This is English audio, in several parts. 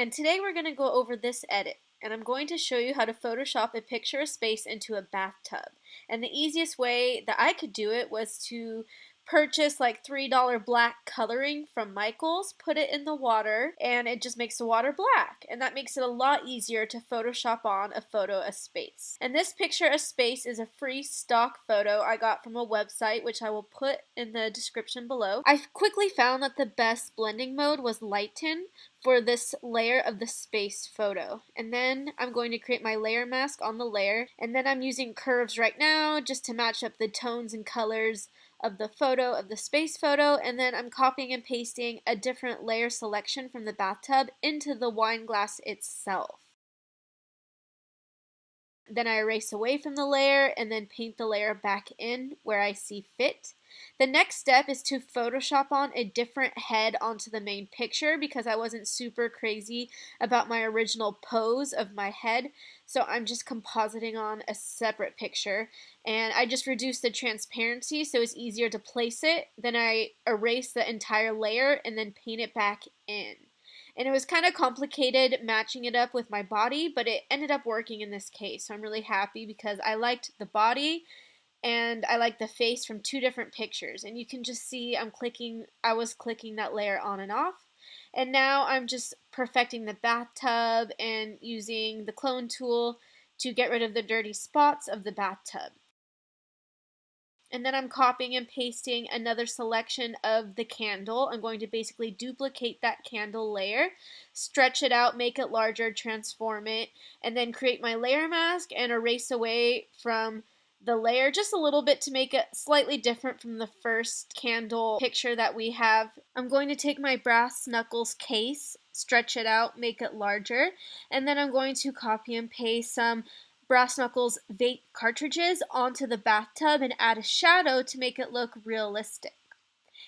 And today we're going to go over this edit, and I'm going to show you how to Photoshop a picture of space into a bathtub. And the easiest way that I could do it was to purchase like $3 black coloring from Michael's, put it in the water, and it just makes the water black. And that makes it a lot easier to Photoshop on a photo of space. And this picture of space is a free stock photo I got from a website, which I will put in the description below. I quickly found that the best blending mode was lighten for this layer of the space photo. And then I'm going to create my layer mask on the layer, and then I'm using curves right now just to match up the tones and colors of the photo of the space photo, and then I'm copying and pasting a different layer selection from the bathtub into the wine glass itself. Then I erase away from the layer and then paint the layer back in where I see fit. The next step is to Photoshop on a different head onto the main picture because I wasn't super crazy about my original pose of my head, so I'm just compositing on a separate picture, and I just reduced the transparency so it's easier to place it. Then I erase the entire layer and then paint it back in. And it was kind of complicated matching it up with my body, but it ended up working in this case. So I'm really happy because I liked the body and I liked the face from two different pictures. And you can just see I was clicking that layer on and off. And now I'm just perfecting the bathtub and using the clone tool to get rid of the dirty spots of the bathtub. And then I'm copying and pasting another selection of the candle. I'm going to basically duplicate that candle layer, stretch it out, make it larger, transform it, and then create my layer mask and erase away from the layer just a little bit to make it slightly different from the first candle picture that we have. I'm going to take my brass knuckles case, stretch it out, make it larger, and then I'm going to copy and paste some brass knuckles vape cartridges onto the bathtub and add a shadow to make it look realistic.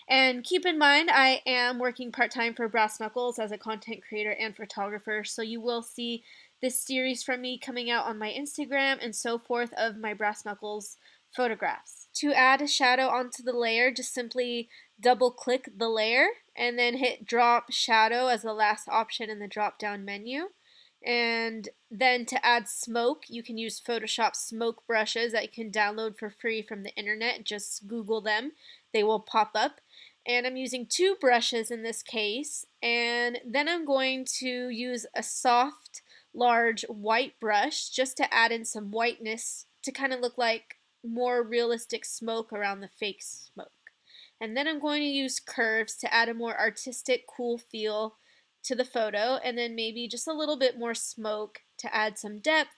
And keep in mind, I am working part-time for Brass Knuckles as a content creator and photographer, so you will see this series from me coming out on my Instagram and so forth of my Brass Knuckles photographs. To add a shadow onto the layer, just simply double-click the layer and then hit Drop Shadow as the last option in the drop-down menu. And then to add smoke, you can use Photoshop smoke brushes that you can download for free from the internet. Just Google them. They will pop up. And I'm using two brushes in this case. And then I'm going to use a soft, large white brush just to add in some whiteness to kind of look like more realistic smoke around the fake smoke. And then I'm going to use curves to add a more artistic, cool feel to the photo, and then maybe just a little bit more smoke to add some depth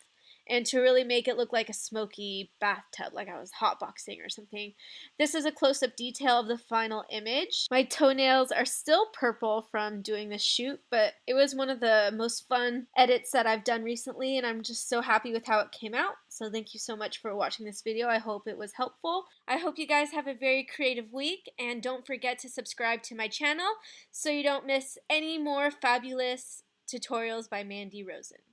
and to really make it look like a smoky bathtub, like I was hotboxing or something. This is a close-up detail of the final image. My toenails are still purple from doing this shoot, but it was one of the most fun edits that I've done recently, and I'm just so happy with how it came out. So thank you so much for watching this video. I hope it was helpful. I hope you guys have a very creative week, and don't forget to subscribe to my channel so you don't miss any more fabulous tutorials by Mandy Rosen.